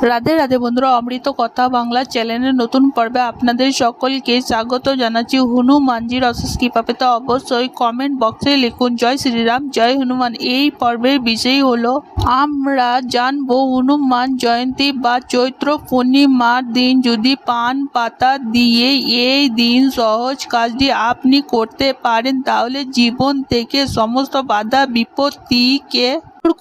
রাধে রাধে বন্ধুরা, অমৃত কথা বাংলা চ্যানেলের নতুন পর্বে আপনাদের সকলকে স্বাগত জানাচ্ছি। হনুমানজির অশেষ কৃপা পেতে অবশ্যই কমেন্ট বক্সে লিখুন জয় শ্রীরাম, জয় হনুমান। এই পর্বের বিষয় হলো আমরা জানবো হনুমান জয়ন্তী বা চৈত্র পূর্ণিমার দিন যদি পান পাতা দিয়ে এই দিন সহজ কাজটি আপনি করতে পারেন তাহলে জীবন থেকে সমস্ত বাধা বিপত্তিকে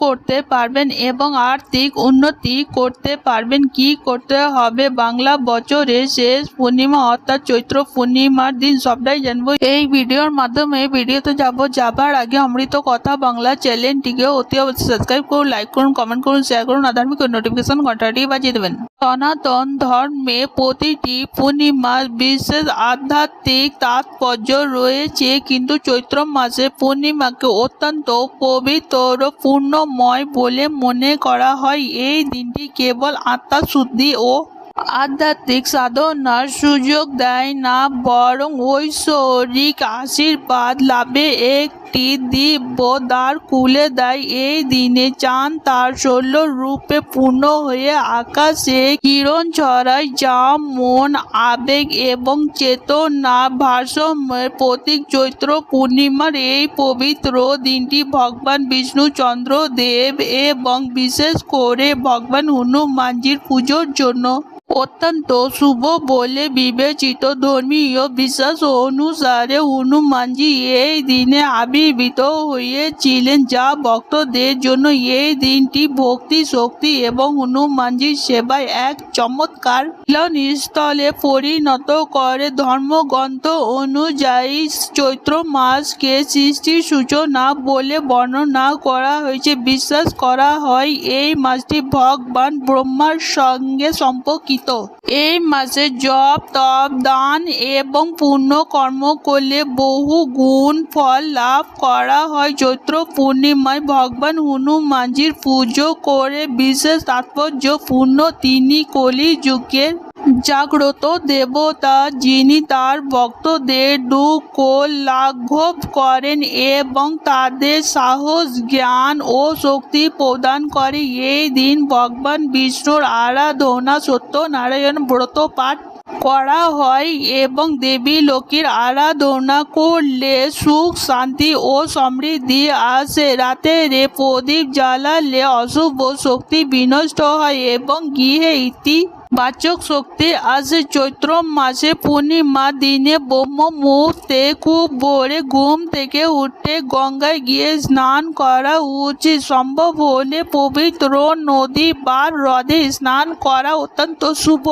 করতে পারবেন এবং আর্থিক উন্নতি করতে পারবেন। কি করতে হবে? বাংলা বছরের শেষ পূর্ণিমা অর্থাৎ চৈত্র পূর্ণিমার দিন সবটাই জানবো এই ভিডিওর মাধ্যমে। ভিডিওতে যাবার আগে অমৃত কথা বাংলা চ্যানেলটিকে অতি অবশ্যই সাবস্ক্রাইব করুন, লাইক করুন, কমেন্ট করুন, শেয়ার করুন, আধার্মিক নোটিফিকেশন ঘন্টাটি বাজিয়ে দেবেন। সনাতন ধর্মে প্রতিটি পূর্ণিমার বিশেষ আধ্যাত্মিক তাৎপর্য রয়েছে, কিন্তু চৈত্র মাসে পূর্ণিমাকে অত্যন্ত পবিত্র পূর্ণময় বলে মনে করা হয়। এই দিনটি কেবল আত্মা শুদ্ধি ও আধ্যাত্মিক সাধনার সুযোগ দেয় না, বরং ঐশ্বরিক আশীর্বাদ লাভে একটি দিব্য দ্বার খুলে দেয়। এই দিনে চাঁদ তার 16 রূপে পূর্ণ হয়ে আকাশে কিরণ ছড়ায়, যা মন, আবেগ এবং চেতনার ভারসাম্যের প্রতীক। চৈত্র পূর্ণিমার এই পবিত্র দিনটি ভগবান বিষ্ণু চন্দ্র দেব এবং বিশেষ করে ভগবান হনুমানজির পুজোর জন্য অত্যন্ত শুভ বলে বিবেচিত। ধর্মীয় বিশ্বাস অনুসারে হনুমানজি এই দিনে আবির্ভূত হয়েছিলেন, যা ভক্তদের জন্য এই দিনটি ভক্তি, শক্তি এবং হনুমানজির সেবায় এক চমৎকার মিলনস্থলে পরিণত করে। ধর্মগ্রন্থ অনুযায়ী চৈত্র মাসকে সৃষ্টির সূচনা বলে বর্ণনা করা হয়েছে। বিশ্বাস করা হয় এই মাসটি ভগবান ব্রহ্মার সঙ্গে সম্পর্কিত। এই মাসে জপ, তপ, দান এবং পুণ্য কর্ম করলে বহু গুণ ফল লাভ করা হয়। চৈত্র পূর্ণিমায় ভগবান হনুমানজির পুজো করে বিশেষ তাৎপর্যপূর্ণ। তিনি কলিযুগের জাগ্রত দেবতা, যিনি তার ভক্তদের দুঃখ লাঘব করেন এবং তাদের সাহস, জ্ঞান ও শক্তি প্রদান করে। এই দিন ভগবান বিষ্ণুর আরাধনা, সত্যনারায়ণ ব্রত পাঠ করা হয় এবং দেবী লক্ষ্মীর আরাধনা করলে সুখ, শান্তি ও সমৃদ্ধি আসে। রাতের প্রদীপ জ্বালালে অশুভ শক্তি বিনষ্ট হয় এবং গৃহে বাচক শক্তি আসে। চৈত্র মাসে পূর্ণিমা দিনে ব্রহ্ম মুহূর্তে খুব ভোরে ঘুম থেকে উঠে গঙ্গায় গিয়ে স্নান করা উচিত। সম্ভব হলে পবিত্র নদী বা হ্রদে স্নান করা অত্যন্ত শুভ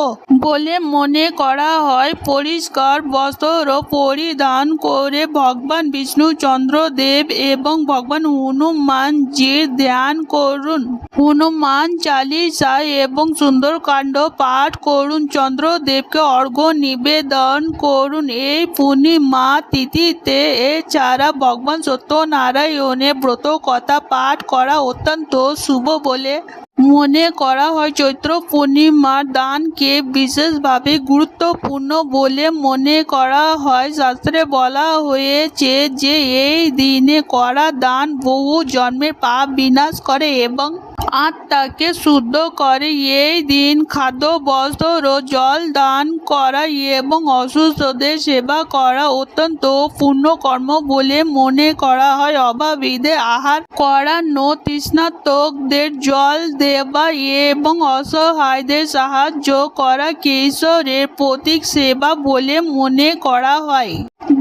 বলে মনে করা হয়। পরিষ্কার বস্ত্র পরিধান করে ভগবান বিষ্ণু চন্দ্র দেব এবং ভগবান হনুমানজির ধ্যান করুন। হনুমান চালিসা এবং সুন্দরকাণ্ড পাঠ করুন। চন্দ্রদেবকে অর্ঘ্য নিবেদন করুন এই পূর্ণিমা তিথিতে। এছাড়া ভগবান সত্যনারায়ণের ব্রত কথা পাঠ করা অত্যন্ত শুভ বলে মনে করা হয়। চৈত্র পূর্ণিমার দানকে বিশেষভাবে গুরুত্বপূর্ণ বলে মনে করা হয়। শাস্ত্রে বলা হয়েছে যে এই দিনে করা দান বহু জন্মের পাপ বিনাশ করে এবং আত্মাকে শুদ্ধ করে। এই দিন খাদ্য, বস্ত্র, জল দান করা এবং অসুস্থদের সেবা করা অত্যন্ত পুণ্যকর্ম বলে মনে করা হয়। অভাবীদের আহার করানো, তৃষ্ণার্তদের জল দেওয়া এবং অসহায়দের সাহায্য করা ঈশ্বরের প্রতীক সেবা বলে মনে করা হয়।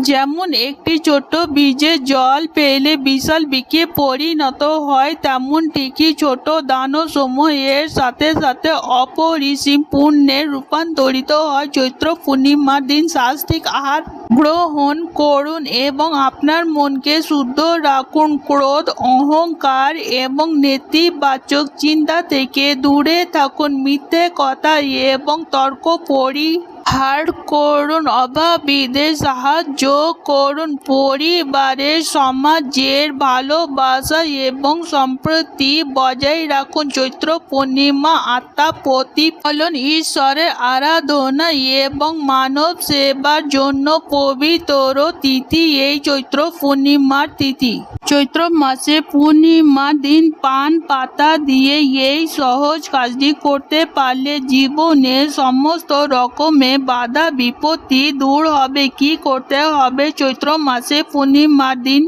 যেমন একটি ছোট্ট বীজে জল পেলে বিশাল বৃক্ষে পরিণত হয়, তেমন ঠিকই ছোট দানও সময়ের সাথে সাথে অপরিসীম পুণ্যে রূপান্তরিত হয়। চৈত্র পূর্ণিমার দিন সাত্ত্বিক আহার গ্রহণ করুন এবং আপনার মনকে শুদ্ধ রাখুন। ক্রোধ, অহংকার এবং নেতিবাচক চিন্তা থেকে দূরে থাকুন। মিথ্যে কথা এবং তর্ক পরিহার করুন। অভাবীদের সাহায্য করুন। পরিবারের, সমাজের ভালোবাসা এবং সম্প্রীতি বজায় রাখুন। চৈত্র পূর্ণিমা আত্মা প্রতিফলন, ঈশ্বরের আরাধনা এবং মানব সেবার জন্য পবিত্র তিথি। এই চৈত্র পূর্ণিমার তিথি চৈত্র মাসে পূর্ণিমা দিন পান পাতা দিয়ে এই সহজ কাজটি করতে পারলে জীবনের সমস্ত রকমের বাধা বিপত্তি দূর হবে। কি করতে হবে? চৈত্র মাসে পূর্ণিমার দিন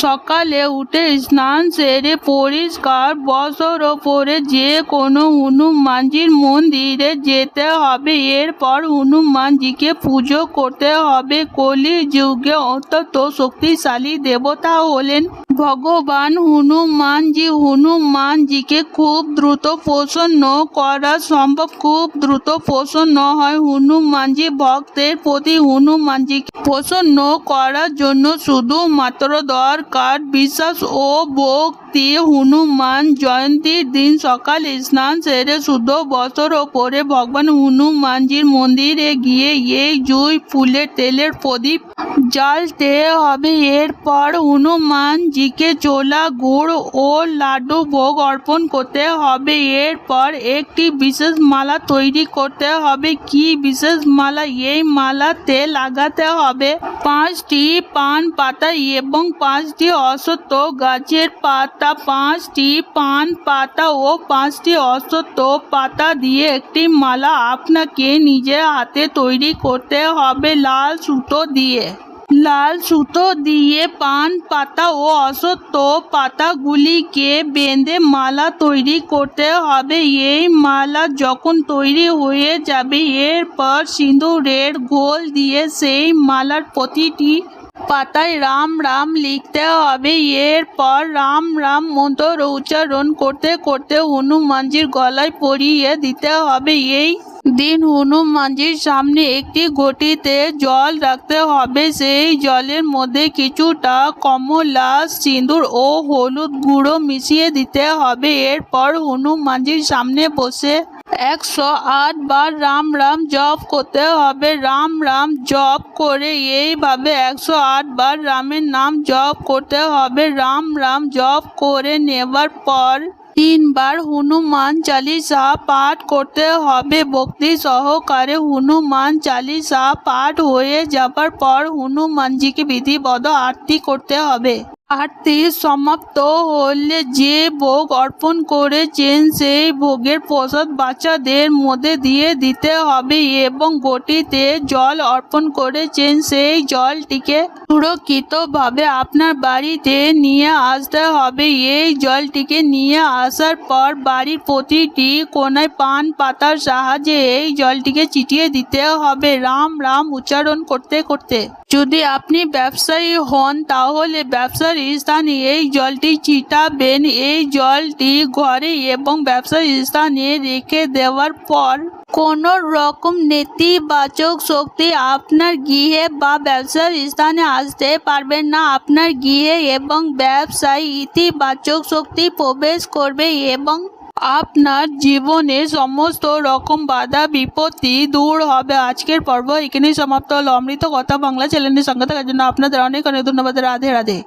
সকালে উঠে স্নান সেরে পরিষ্কার বস্ত্র পরে যে কোনো হনুমানজির মন্দিরে যেতে হবে। এরপর হনুমানজিকে পুজো করতে হবে। কলি যুগে অত্যন্ত শক্তিশালী দেবতা হলেন ভগবান হনুমানজি। হনুমানজিকে খুব দ্রুত প্রসন্ন করা সম্ভব। খুব দ্রুত প্রসন্ন হয় হনুমানজি ভক্তের প্রতি। হনুমানজিকে প্রসন্ন করার জন্য শুধুমাত্র দরকার বিশ্বাস ও ভক্তি। হনুমান জয়ন্তীর দিন সকালে স্নান সেরে শুদ্ধ বস্ত্র পরে ভগবান হনুমানজির মন্দিরে গিয়ে এই জুঁই ফুলের তেলের প্রদীপ জ্বালতে হবে। এরপর হনুমানজিকে ছোলা গুড় ও লাড্ডু ভোগ অর্পণ করতে হবে। এরপর একটি বিশেষ মালা তৈরি করতে হবে। কি বিশেষ মালা? এই মালাতে লাগাতে হবে 5টি পান পাতা এবং 5টি অশ্বত্থ গাছের পাতা। 5টি পান পাতা ও 5টি অশ্বত্থ পাতা দিয়ে একটি মালা আপনাকে নিজের হাতে তৈরি করতে হবে লাল সুতো দিয়ে। লাল সুতো দিয়ে পান পাতা ও অশ্বত্থ পাতাগুলিকে বেঁধে মালা তৈরি করতে হবে। এই মালা যখন তৈরি হয়ে যাবে এরপর সিঁদুরের ঘোল দিয়ে সেই মালার প্রতিটি পাতায় রাম রাম লিখতে হবে। এরপর রাম রাম মন্ত্র উচ্চারণ করতে করতে হনুমানজির গলায় পরিয়ে দিতে হবে। এই দিন হনুমানজির সামনে একটি ঘটিতে জল রাখতে হবে। সেই জলের মধ্যে কিছুটা কমলা সিঁদুর ও হলুদ গুঁড়ো মিশিয়ে দিতে হবে। এরপর হনুমানজির সামনে বসে 108 বার রাম রাম জপ করতে হবে। রাম রাম জপ করে এইভাবে 108 বার রামের নাম জপ করতে হবে। রাম রাম জপ করে নেবার পর 3 বার হনুমান চালিসা পাঠ করতে হবে। ভক্তি সহকারে হনুমান চালিসা পাঠ হয়ে যাবার পর হনুমানজিকে বিধিবদ্ধ আরতি করতে হবে। আরতি সমাপ্ত হলে যে ভোগ অর্পণ করেছেন সেই ভোগের প্রসাদ বাচ্চাদের মধ্যে দিয়ে দিতে হবে এবং ঘটিতে জল অর্পণ করেছেন সেই জলটিকে সুরক্ষিতভাবে আপনার বাড়িতে নিয়ে আসতে হবে। এই জলটিকে নিয়ে আসার পর বাড়ির প্রতিটি কোণায় পান পাতার সাহায্যে এই জলটিকে ছিটিয়ে দিতে হবে রাম রাম উচ্চারণ করতে করতে। যদি আপনি ব্যবসায়ী হন তাহলে ব্যবসার স্থানে এই জলটি ছিটাবেন। এই জলটি ঘরে এবং ব্যবসার স্থানে রেখে দেওয়ার পর কোনো রকম নেতিবাচক শক্তি আপনার গৃহে বা ব্যবসার স্থানে আসতে পারবে না। আপনার গৃহে এবং ব্যবসায় ইতিবাচক শক্তি প্রবেশ করবে এবং আপনার জীবনে সমস্ত রকম বাধা বিপত্তি দূর হবে। আজকের পর্ব এখানেই সমাপ্ত হলো। অমৃত কথা বাংলা চ্যানেলের সঙ্গে থাকার জন্য আপনাদের অনেক অনেক ধন্যবাদ। রাধে রাধে।